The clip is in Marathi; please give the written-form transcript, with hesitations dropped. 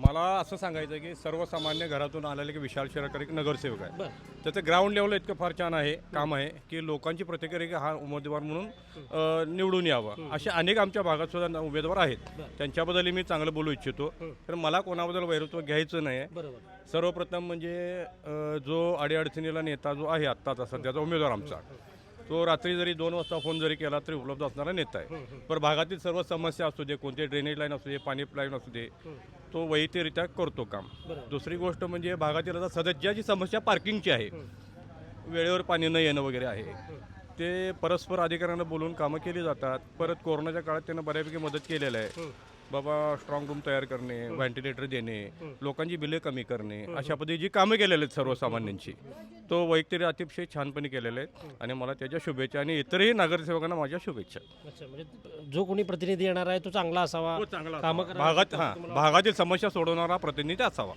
मला असं सांगायचं की सर्वसामान्य घरातून आलेले की विशाल शिरकर एक नगरसेवक आहे. बरं. त्याचं ग्राउंड लेवल इतकं फार छान आहे, काम आहे की लोकांची प्रतिक्रिया की हा उमेदवार म्हणून निवडून यावं. असे अनेक आमच्या भागात सुद्धा उमेदवार आहेत. त्यांच्याबद्दल मी चांगलं बोलू इच्छितो. तर मला कोणाबद्दल वैरत्व घ्यायचं नाही आहे. बरोबर. सर्वप्रथम म्हणजे जो अडीअडचणीला नेता जो आहे आत्ताचा सध्याचा उमेदवार आमचा, तो रात्री जरी 2 वाजता फोन जरी केला तरी उपलब्ध असणारा नेता आहे. पण भागातील सर्व समस्या असू दे, कोणते ड्रेनेज लाईन असू दे, पाणी लाईन असू दे, तो वैयक्तिकरित्या करतो काम. दुसरी गोष्ट म्हणजे भागातील आता सध्याची समस्या पार्किंगची आहे. वेळेवर पाणी न येणं वगैरे आहे. ते परस्पर अधिकाऱ्यांना बोलून कामं केली जातात. परत कोरोनाच्या काळात त्यांना बऱ्यापैकी मदत केलेलं आहे. बाबा स्ट्रॉंग रूम तयार करणे, व्हेंटिलेटर देणे, लोकांची बिले कमी करणे, अशा पद्धती जी कामं केलेली आहेत सर्वसामान्यांची, तो वैयक्तिक अतिशय छानपणे केलेले आहेत आणि मला त्याच्या शुभेच्छा आणि इतरही नगरसेवकांना माझ्या शुभेच्छा. अच्छा, म्हणजे जो कोणी प्रतिनिधी येणार आहे तो चांगला असावा, तो चांगला कामं असावा. करायला भागातील समस्या सोडवणारा प्रतिनिधी असावा.